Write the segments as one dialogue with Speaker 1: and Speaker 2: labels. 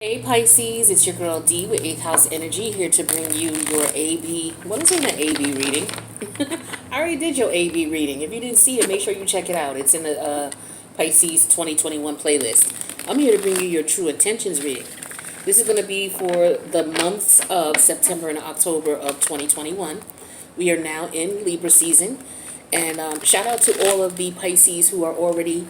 Speaker 1: Hey Pisces, it's your girl D with 8th House Energy here to bring you your AB. What is in the AB reading? I already did your AB reading. If you didn't see it, make sure you check it out. It's in the Pisces 2021 playlist. I'm here to bring you your true intentions reading. This is going to be for the months of September and October of 2021. We are now in Libra season. And shout out to all of the Pisces who are already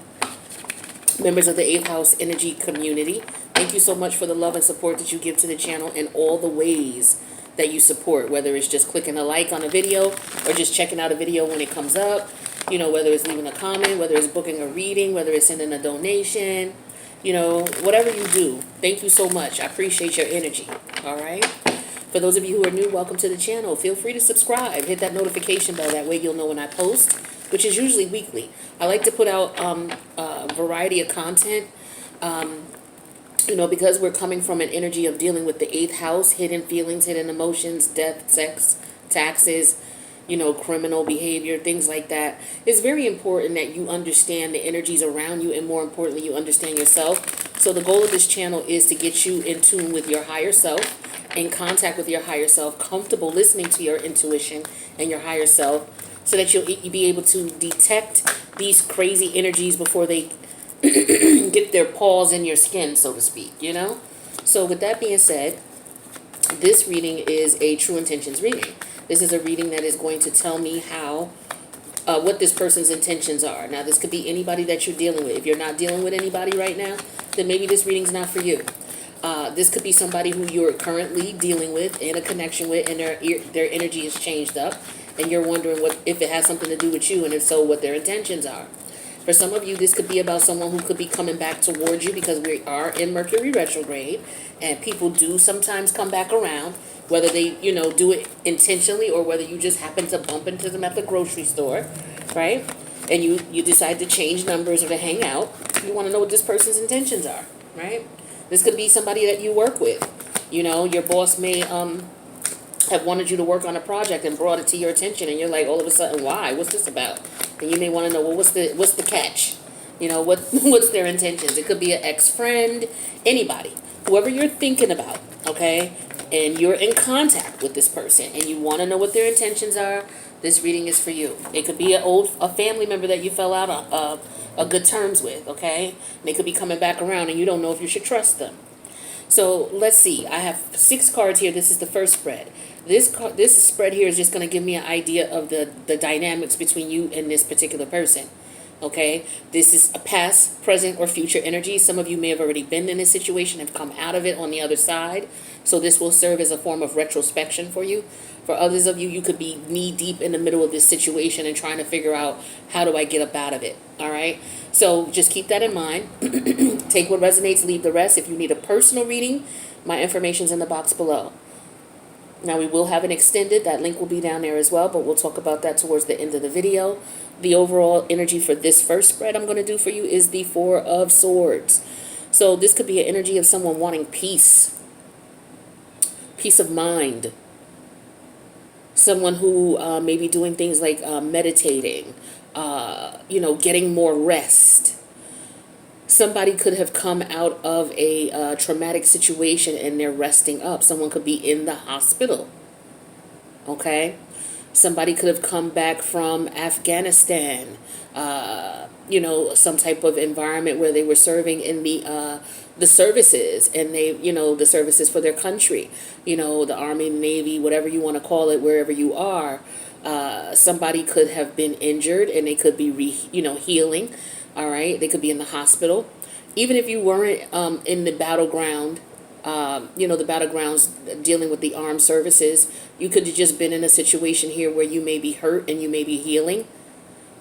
Speaker 1: members of the 8th House Energy community. Thank you so much for the love and support that you give to the channel and all the ways that you support, whether it's just clicking a like on a video or just checking out a video when it comes up, whether it's leaving a comment, whether it's booking a reading, whether it's sending a donation, whatever you do. Thank you so much. I appreciate your energy. All right. For those of you who are new, welcome to the channel. Feel free to subscribe. Hit that notification bell. That way you'll know when I post, which is usually weekly. I like to put out a variety of content. Because we're coming from an energy of dealing with the 8th house, hidden feelings, hidden emotions, death, sex, taxes, criminal behavior, things like that. It's very important that you understand the energies around you, and more importantly, you understand yourself. So the goal of this channel is to get you in tune with your higher self, in contact with your higher self, comfortable listening to your intuition and your higher self, so that you'll be able to detect these crazy energies before they get their paws in your skin, so to speak, So with that being said, this reading is a true intentions reading. This is a reading that is going to tell me what this person's intentions are. Now, this could be anybody that you're dealing with. If you're not dealing with anybody right now, then maybe this reading's not for you. This could be somebody who you're currently dealing with, in a connection with, and their energy is changed up, and you're wondering if it has something to do with you, and if so, what their intentions are. For some of you, this could be about someone who could be coming back towards you, because we are in Mercury retrograde, and people do sometimes come back around, whether they, do it intentionally or whether you just happen to bump into them at the grocery store, right? And you decide to change numbers or to hang out. You want to know what this person's intentions are, right? This could be somebody that you work with. Your boss may have wanted you to work on a project and brought it to your attention, and you're like, all of a sudden, why? What's this about? And you may want to know, well, what's the catch? What's their intentions? It could be an ex-friend, anybody, whoever you're thinking about, okay? And you're in contact with this person, and you want to know what their intentions are. This reading is for you. It could be a family member that you fell out on good terms with, okay? And they could be coming back around, and you don't know if you should trust them. So let's see. I have 6 cards here. This is the first spread. This spread here is just going to give me an idea of the dynamics between you and this particular person. Okay? This is a past, present, or future energy. Some of you may have already been in this situation and come out of it on the other side. So this will serve as a form of retrospection for you. For others of you, you could be knee-deep in the middle of this situation and trying to figure out, how do I get up out of it? All right? So just keep that in mind. Take what resonates, leave the rest. If you need a personal reading, my information's in the box below. Now, we will have an extended. That link will be down there as well, but we'll talk about that towards the end of the video. The overall energy for this first spread I'm going to do for you is the 4 of Swords. So this could be an energy of someone wanting peace, peace of mind. Someone who may be doing things like meditating, getting more rest. Somebody could have come out of a traumatic situation and they're resting up. Someone could be in the hospital. Okay? Somebody could have come back from Afghanistan. Some type of environment where they were serving in the services, and they, the services for their country. The Army, Navy, whatever you want to call it, wherever you are. Somebody could have been injured and they could be healing. All right, they could be in the hospital. Even if you weren't in the battleground, the battlegrounds dealing with the armed services, you could have just been in a situation here where you may be hurt and you may be healing.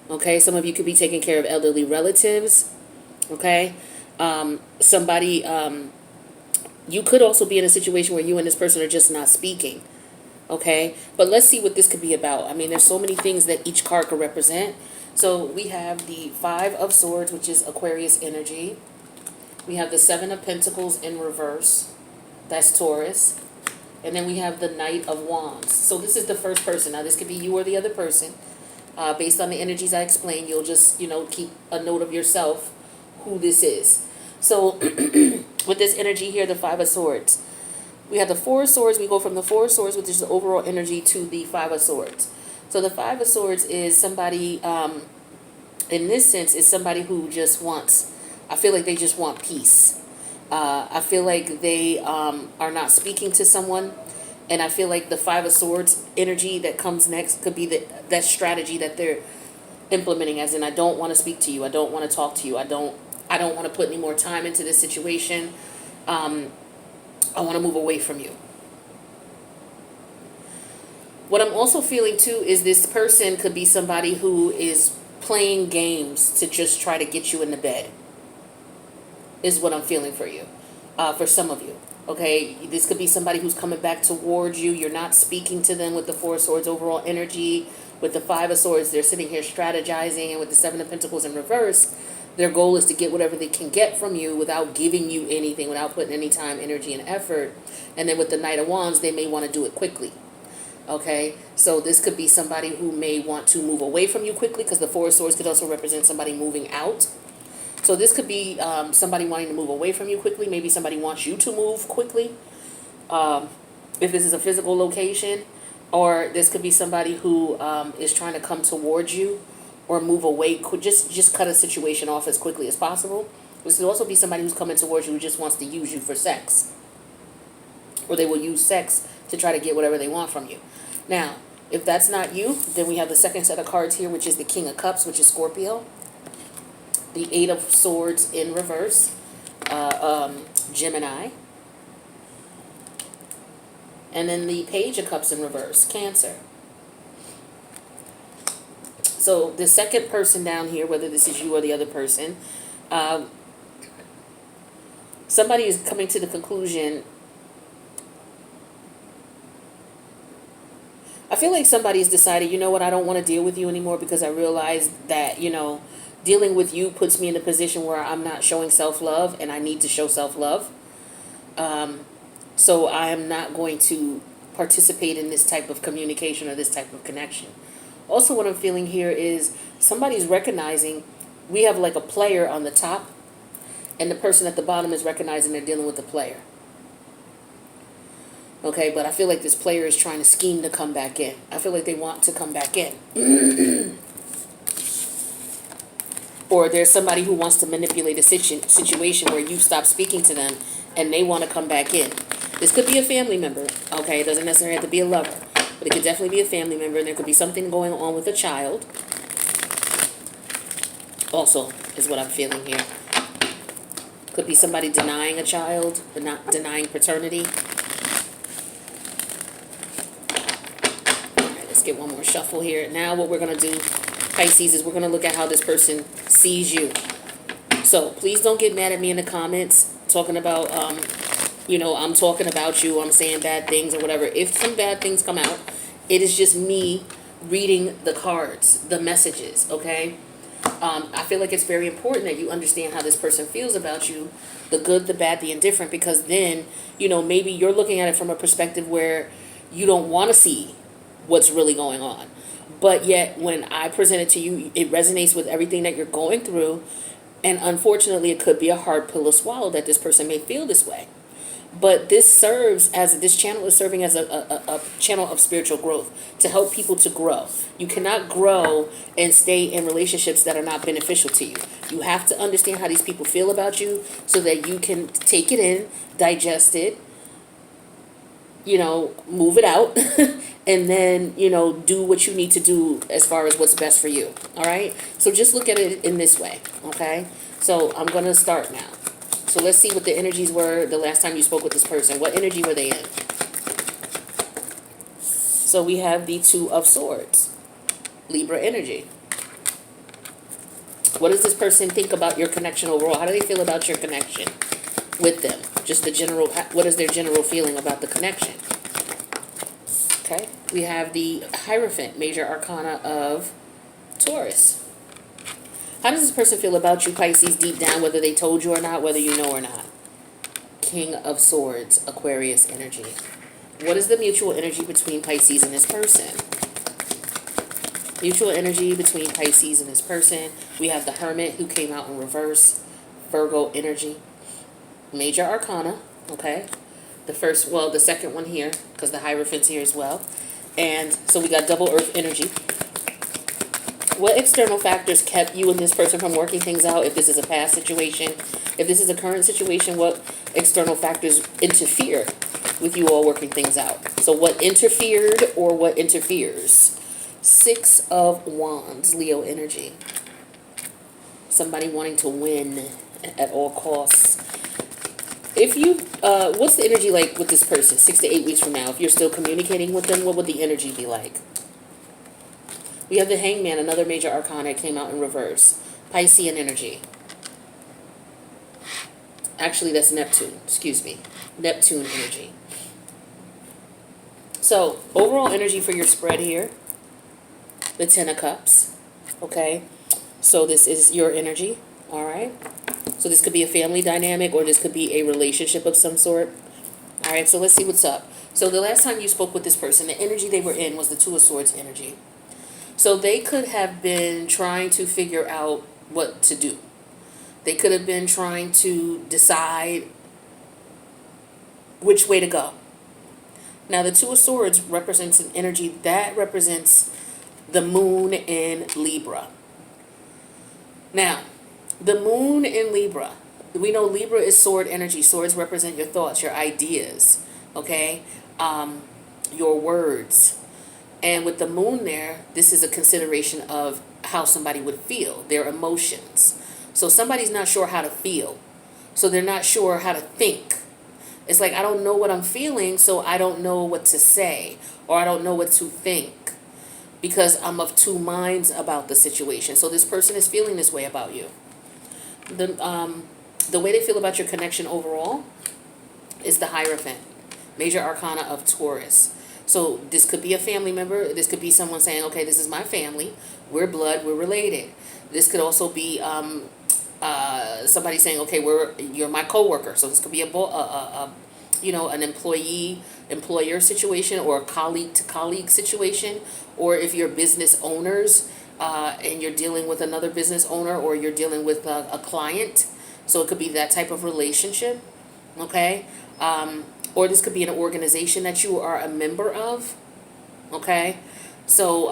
Speaker 1: Okay, some of you could be taking care of elderly relatives. Okay, you could also be in a situation where you and this person are just not speaking. Okay, but let's see what this could be about. I mean, there's so many things that each card could represent. So we have the 5 of Swords, which is Aquarius energy. We have the 7 of Pentacles in reverse. That's Taurus. And then we have the Knight of Wands. So this is the first person. Now, this could be you or the other person. Based on the energies I explained, you'll just, keep a note of yourself, who this is. So With this energy here, the Five of Swords. We have the Four of Swords. We go from the Four of Swords, which is the overall energy, to the Five of Swords. So the Five of Swords is somebody, in this sense, is somebody who just wants, I feel like they just want peace. I feel like they are not speaking to someone. And I feel like the Five of Swords energy that comes next could be that strategy that they're implementing, as in, I don't want to speak to you. I don't want to talk to you. I don't want to put any more time into this situation. I want to move away from you. What I'm also feeling too is this person could be somebody who is playing games to just try to get you in the bed, is what I'm feeling for you, for some of you. Okay, this could be somebody who's coming back towards you. You're not speaking to them with the Four of Swords overall energy. With the Five of Swords, they're sitting here strategizing. And with the Seven of Pentacles in reverse, their goal is to get whatever they can get from you without giving you anything, without putting any time, energy, and effort. And then with the Knight of Wands, they may want to do it quickly. Okay, so this could be somebody who may want to move away from you quickly, because the Four of Swords could also represent somebody moving out. So this could be somebody wanting to move away from you quickly. Maybe somebody wants you to move quickly, if this is a physical location. Or this could be somebody who is trying to come towards you or move away. Just cut a situation off as quickly as possible. This could also be somebody who's coming towards you who just wants to use you for sex. Or they will use sex to try to get whatever they want from you. Now, if that's not you, then we have the second set of cards here, which is the King of Cups, which is Scorpio. The Eight of Swords in reverse, Gemini. And then the Page of Cups in reverse, Cancer. So the second person down here, whether this is you or the other person, somebody is coming to the conclusion. I feel like somebody's decided, you know what, I don't want to deal with you anymore, because I realize that, dealing with you puts me in a position where I'm not showing self-love, and I need to show self-love. So I am not going to participate in this type of communication or this type of connection. Also, what I'm feeling here is somebody's recognizing we have like a player on the top, and the person at the bottom is recognizing they're dealing with the player. Okay, but I feel like this player is trying to scheme to come back in. I feel like they want to come back in. Or there's somebody who wants to manipulate a situation where you stop speaking to them and they want to come back in. This could be a family member, okay? It doesn't necessarily have to be a lover, but it could definitely be a family member, and there could be something going on with a child. Also, is what I'm feeling here. Could be somebody denying a child, but not denying paternity. All right, let's get one more shuffle here. Now what we're going to do, Pisces, is we're going to look at how this person sees you. So please don't get mad at me in the comments talking about, I'm talking about you, I'm saying bad things or whatever. If some bad things come out, it is just me reading the cards, the messages, okay? I feel like it's very important that you understand how this person feels about you, the good, the bad, the indifferent, because then, maybe you're looking at it from a perspective where you don't want to see what's really going on. But yet, when I present it to you, it resonates with everything that you're going through. And unfortunately, it could be a hard pill to swallow that this person may feel this way. But this channel is serving as a channel of spiritual growth to help people to grow. You cannot grow and stay in relationships that are not beneficial to you. You have to understand how these people feel about you so that you can take it in, digest it, move it out, and then, do what you need to do as far as what's best for you. All right? So just look at it in this way, okay? So I'm going to start now. So let's see what the energies were the last time you spoke with this person. What energy were they in? So we have the Two of Swords, Libra energy. What does this person think about your connection overall? How do they feel about your connection with them? Just the general, what is their general feeling about the connection? Okay, we have the Hierophant, major arcana of Taurus. How does this person feel about you, Pisces, deep down, whether they told you or not, whether you know or not? King of Swords, Aquarius energy. What is the mutual energy between Pisces and this person? Mutual energy between Pisces and this person. We have the Hermit, who came out in reverse, Virgo energy. Major Arcana, okay? The second one here, because the Hierophant's here as well. And so we got double Earth energy. What external factors kept you and this person from working things out? If this is a past situation, if this is a current situation, what external factors interfere with you all working things out? So what interfered or what interferes? Six of Wands, Leo energy. Somebody wanting to win at all costs. If you, what's the energy like with this person 6 to 8 weeks from now? If you're still communicating with them, what would the energy be like? We have the Hangman, another major arcana, came out in reverse. Piscean energy. Actually, that's Neptune. Excuse me. Neptune energy. So, overall energy for your spread here. The Ten of Cups. Okay? So, this is your energy. All right? So, this could be a family dynamic or this could be a relationship of some sort. All right? So, let's see what's up. So, the last time you spoke with this person, the energy they were in was the Two of Swords energy. So they could have been trying to figure out what to do. They could have been trying to decide which way to go. Now, the Two of Swords represents an energy that represents the moon in Libra. Now, the moon in Libra, we know Libra is sword energy. Swords represent your thoughts, your ideas, okay? Your words. And with the moon there, this is a consideration of how somebody would feel, their emotions. So somebody's not sure how to feel. So they're not sure how to think. It's like, I don't know what I'm feeling, so I don't know what to say, or I don't know what to think, because I'm of two minds about the situation. So this person is feeling this way about you. The way they feel about your connection overall is the Hierophant, major arcana of Taurus. So this could be a family member. This could be someone saying, okay, this is my family. We're blood. We're related. This could also be somebody saying, okay, you're my coworker. So this could be an employer situation or a colleague to colleague situation. Or if you're business owners and you're dealing with another business owner or you're dealing with a client. So it could be that type of relationship. Okay. Or this could be an organization that you are a member of, okay? So,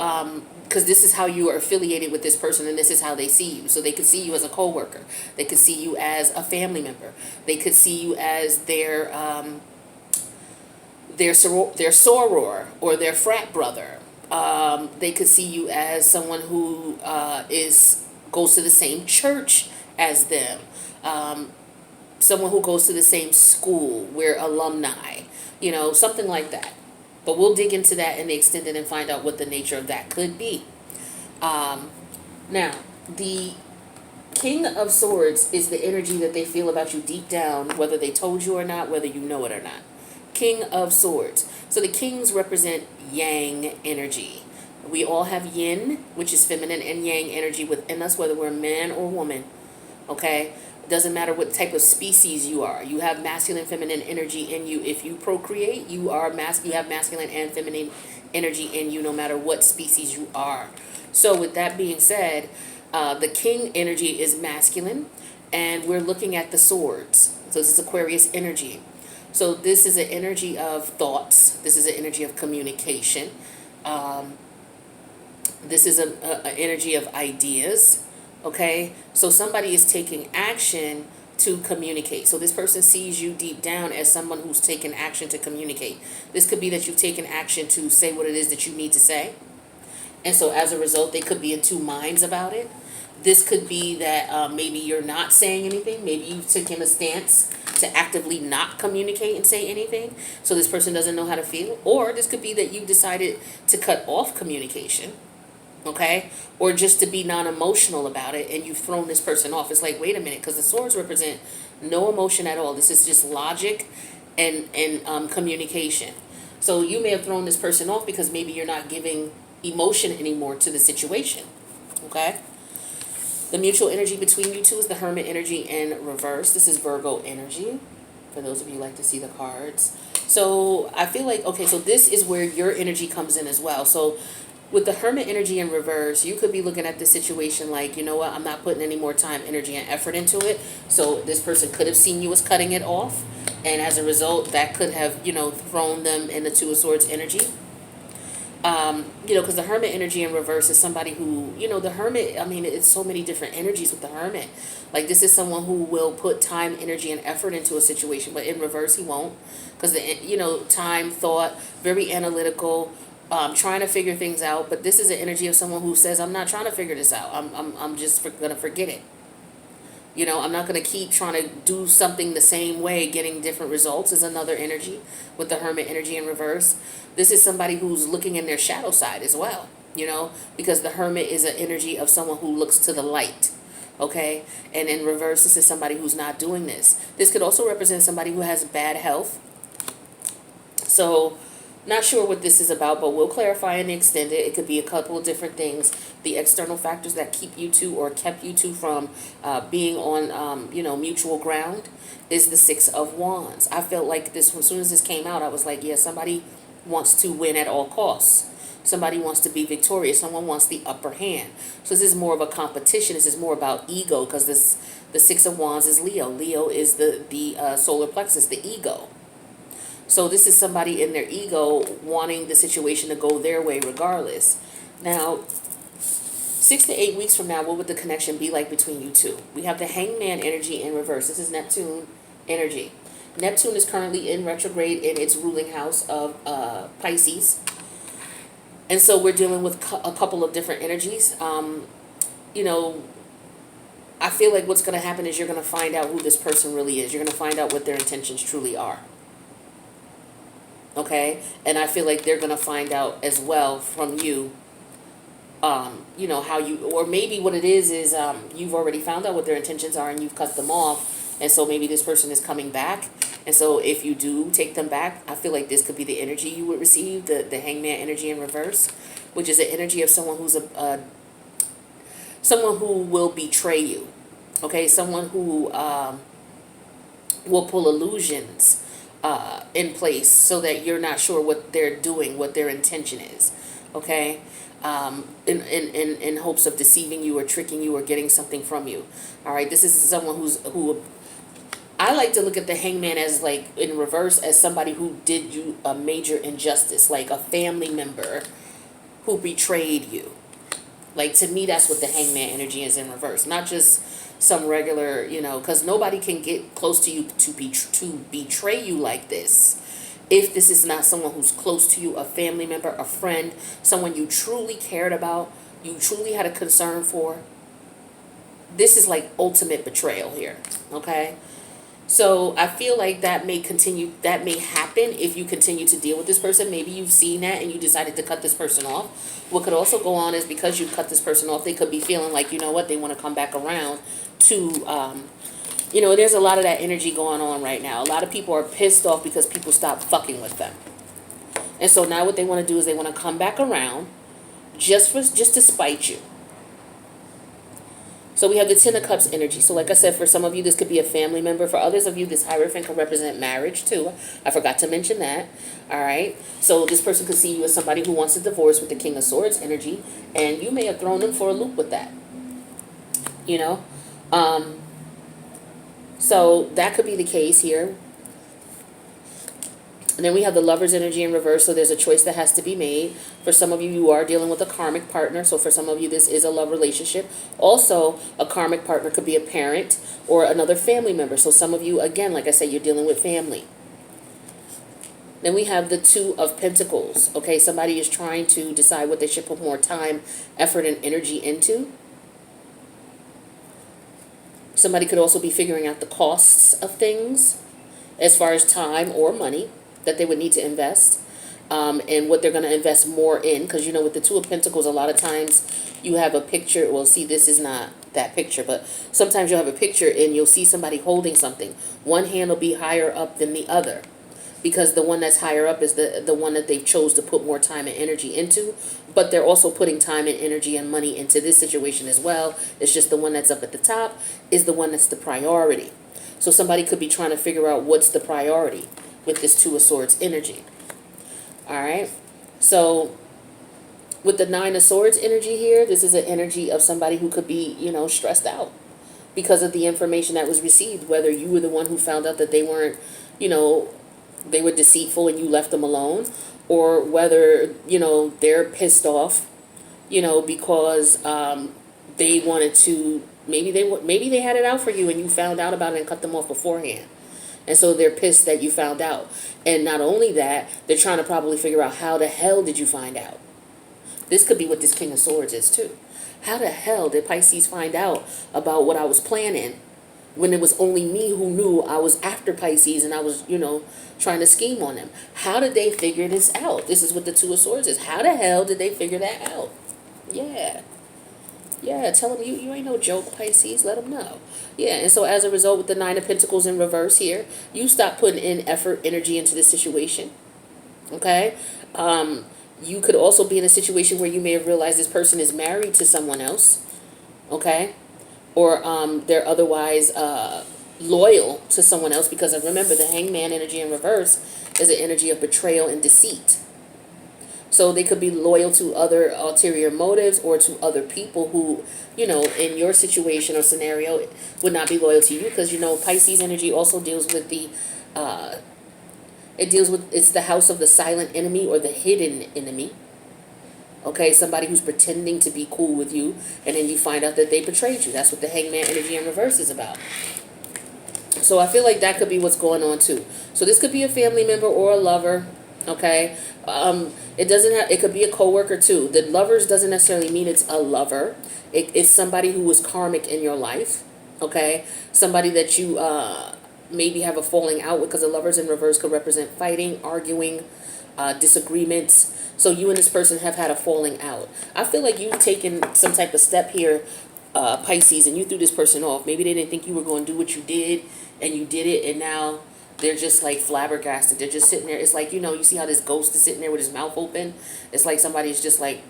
Speaker 1: because this is how you are affiliated with this person and this is how they see you. So they could see you as a coworker. They could see you as a family member. They could see you as their soror or their frat brother. They could see you as someone who goes to the same church as them. Someone who goes to the same school, we're alumni, something like that. But we'll dig into that in the extended and find out what the nature of that could be. Now, the King of Swords is the energy that they feel about you deep down, whether they told you or not, whether you know it or not. King of Swords. So the kings represent yang energy. We all have yin, which is feminine, and yang energy within us, whether we're man or woman. Okay? It doesn't matter what type of species you are. You have masculine, feminine energy in you. If you procreate, you have masculine and feminine energy in you, no matter what species you are. So with that being said, the king energy is masculine, and we're looking at the swords. So this is Aquarius energy. So this is an energy of thoughts. This is an energy of communication. This is an energy of ideas. Okay, so somebody is taking action to communicate. So this person sees you deep down as someone who's taken action to communicate. This could be that you've taken action to say what it is that you need to say. And so as a result, they could be in two minds about it. This could be that maybe you're not saying anything. Maybe you've taken a stance to actively not communicate and say anything. So this person doesn't know how to feel. Or this could be that you decided to cut off communication. Okay, or just to be non-emotional about it, and you've thrown this person off. It's like, wait a minute, because the swords represent no emotion at all. This is just logic and communication. So you may have thrown this person off because maybe you're not giving emotion anymore to the situation. Okay, the mutual energy between you two is the Hermit energy in reverse. This is Virgo energy, for those of you who like to see the cards. So I feel like, okay, so this is where your energy comes in as well. So With the Hermit energy in reverse, you could be looking at the situation like, you know what, I'm not putting any more time, energy, and effort into it. So this person could have seen you as cutting it off. And as a result, that could have, thrown them in the Two of Swords energy. Because the Hermit energy in reverse is somebody who, the Hermit, I mean, it's so many different energies with the Hermit. Like, this is someone who will put time, energy, and effort into a situation, but in reverse, he won't. Because, time, thought, very analytical, trying to figure things out. But this is an energy of someone who says, I'm not trying to figure this out. I'm just going to forget it. I'm not going to keep trying to do something the same way, getting different results is another energy with the Hermit energy in reverse. This is somebody who's looking in their shadow side as well, because the Hermit is an energy of someone who looks to the light, okay? And in reverse, this is somebody who's not doing this. This could also represent somebody who has bad health. So, not sure what this is about, but we'll clarify and extend it. It could be a couple of different things. The external factors that keep you two or kept you two from being on, mutual ground is the Six of Wands. I felt like this, as soon as this came out, I was like, yeah, somebody wants to win at all costs. Somebody wants to be victorious. Someone wants the upper hand. So this is more of a competition. This is more about ego, because the Six of Wands is Leo. Leo is the solar plexus, the ego. So this is somebody in their ego wanting the situation to go their way regardless. Now, 6 to 8 weeks from now, what would the connection be like between you two? We have the Hangman energy in reverse. This is Neptune energy. Neptune is currently in retrograde in its ruling house of Pisces. And so we're dealing with a couple of different energies. I feel like what's going to happen is you're going to find out who this person really is. You're going to find out what their intentions truly are. Okay, and I feel like they're gonna find out as well from you. How you, or maybe what it is you've already found out what their intentions are and you've cut them off, and so maybe this person is coming back. And so if you do take them back, I feel like this could be the energy you would receive, the Hangman energy in reverse, which is the energy of someone who's someone who will betray you. Okay, someone who will pull illusions in place so that you're not sure what they're doing, what their intention is, okay? In hopes of deceiving you or tricking you or getting something from you. All right, this is someone who I like to look at the Hangman as, like, in reverse, as somebody who did you a major injustice, like a family member who betrayed you. Like, to me, that's what the Hangman energy is in reverse, not just some regular, because nobody can get close to you to betray you like this if this is not someone who's close to you, a family member, a friend, someone you truly cared about, you truly had a concern for. This is like ultimate betrayal here, okay? So I feel like that may happen if you continue to deal with this person. Maybe you've seen that and you decided to cut this person off. What could also go on is because you cut this person off, they could be feeling like, you know what, they want to come back around to, there's a lot of that energy going on right now. A lot of people are pissed off because people stopped fucking with them. And so now what they want to do is they want to come back around just to spite you. So we have the Ten of Cups energy. So like I said, for some of you, this could be a family member. For others of you, this Hierophant could represent marriage too. I forgot to mention that. All right. So this person could see you as somebody who wants a divorce with the King of Swords energy. And you may have thrown them for a loop with that. So that could be the case here. And then we have the Lover's energy in reverse, so there's a choice that has to be made. For some of you, you are dealing with a karmic partner, so for some of you, this is a love relationship. Also, a karmic partner could be a parent or another family member. So some of you, again, like I said, you're dealing with family. Then we have the Two of Pentacles. Okay, somebody is trying to decide what they should put more time, effort, and energy into. Somebody could also be figuring out the costs of things as far as time or money that they would need to invest, and what they're going to invest more in. Because, with the Two of Pentacles, a lot of times you have a picture. Well, see, this is not that picture, but sometimes you'll have a picture and you'll see somebody holding something. One hand will be higher up than the other, because the one that's higher up is the one that they've chose to put more time and energy into. But they're also putting time and energy and money into this situation as well. It's just the one that's up at the top is the one that's the priority. So somebody could be trying to figure out what's the priority with this Two of Swords energy. All right. So With the Nine of Swords energy here, this is an energy of somebody who could be, stressed out because of the information that was received, whether you were the one who found out that they weren't, you know, they were deceitful and you left them alone, or whether, they're pissed off, because they wanted to, maybe they had it out for you and you found out about it and cut them off beforehand. And so they're pissed that you found out. And not only that, they're trying to probably figure out how the hell did you find out? This could be what this King of Swords is too. How the hell did Pisces find out about what I was planning when it was only me who knew I was after Pisces and I was, trying to scheme on them? How did they figure this out? This is what the Two of Swords is. How the hell did they figure that out? Yeah. Yeah, tell them you ain't no joke, Pisces. Let them know. Yeah, and so as a result, with the Nine of Pentacles in reverse here, you stop putting in effort, energy into this situation. Okay? You could also be in a situation where you may have realized this person is married to someone else. Okay? Or they're otherwise loyal to someone else, because remember, the Hangman energy in reverse is an energy of betrayal and deceit. So they could be loyal to other ulterior motives or to other people who, in your situation or scenario would not be loyal to you, because, Pisces energy also deals with it's the house of the silent enemy or the hidden enemy. Okay, somebody who's pretending to be cool with you and then you find out that they betrayed you. That's what the Hangman energy in reverse is about. So I feel like that could be what's going on too. So this could be a family member or a lover. Okay, it could be a coworker too. The lovers doesn't necessarily mean it's a lover. It's somebody who was karmic in your life. Okay, somebody that you maybe have a falling out with, because the lovers in reverse could represent fighting, arguing, disagreements. So you and this person have had a falling out. I feel like you've taken some type of step here, Pisces, and you threw this person off. Maybe they didn't think you were going to do what you did, and you did it, and now they're just like flabbergasted. They're just sitting there. It's like, you see how this ghost is sitting there with his mouth open? It's like somebody's just like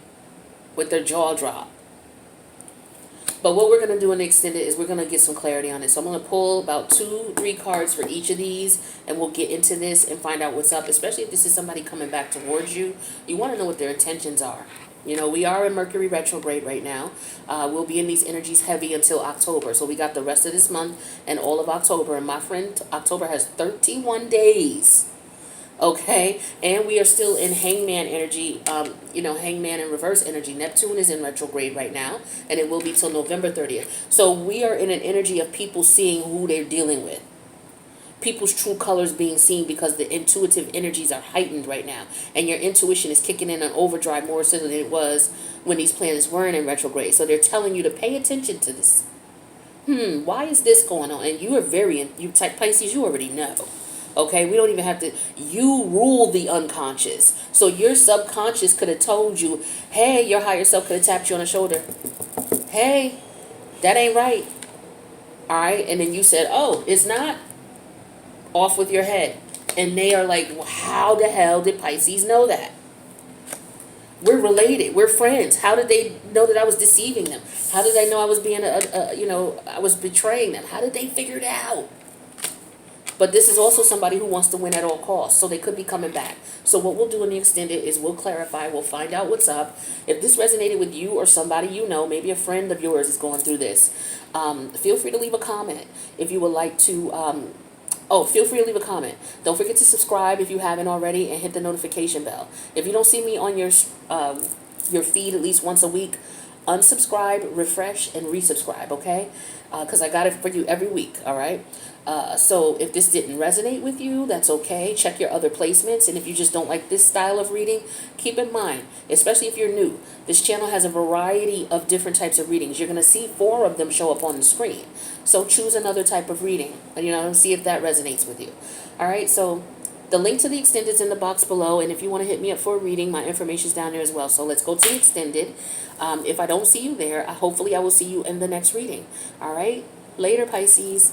Speaker 1: with their jaw dropped. But what we're going to do in the extended is we're going to get some clarity on it. So I'm going to pull about 2-3 cards for each of these, and we'll get into this and find out what's up, especially if this is somebody coming back towards you. You want to know what their intentions are. We are in Mercury retrograde right now. We'll be in these energies heavy until October. So we got the rest of this month and all of October. And my friend, October has 31 days. Okay, and we are still in Hangman energy, Hangman in reverse energy. Neptune is in retrograde right now, and it will be till November 30th. So we are in an energy of people seeing who they're dealing with. People's true colors being seen, because the intuitive energies are heightened right now. And your intuition is kicking in on overdrive more so than it was when these planets weren't in retrograde. So they're telling you to pay attention to this. Why is this going on? And you are you type Pisces, you already know. Okay, we don't even have to, you rule the unconscious. So your subconscious could have told you, hey, your higher self could have tapped you on the shoulder. Hey, that ain't right. All right, and then you said, oh, it's not. Off with your head. And they are like, well, how the hell did Pisces know that? We're related. We're friends. How did they know that I was deceiving them? How did they know I was being, I was betraying them? How did they figure it out? But this is also somebody who wants to win at all costs. So they could be coming back. So what we'll do in the extended is we'll clarify. We'll find out what's up. If this resonated with you or somebody maybe a friend of yours is going through this, feel free to leave a comment. If you would like to, feel free to leave a comment. Don't forget to subscribe if you haven't already, and hit the notification bell. If you don't see me on your feed at least once a week, unsubscribe, refresh, and resubscribe, okay? Because I got it for you every week, all right? So if this didn't resonate with you, that's okay. Check your other placements. And if you just don't like this style of reading, keep in mind, especially if you're new, this channel has a variety of different types of readings. You're going to see 4 of them show up on the screen. So choose another type of reading, see if that resonates with you. All right, so the link to the extended is in the box below. And if you want to hit me up for a reading, my information is down there as well. So let's go to the extended. If I don't see you there, hopefully I will see you in the next reading. All right, later, Pisces.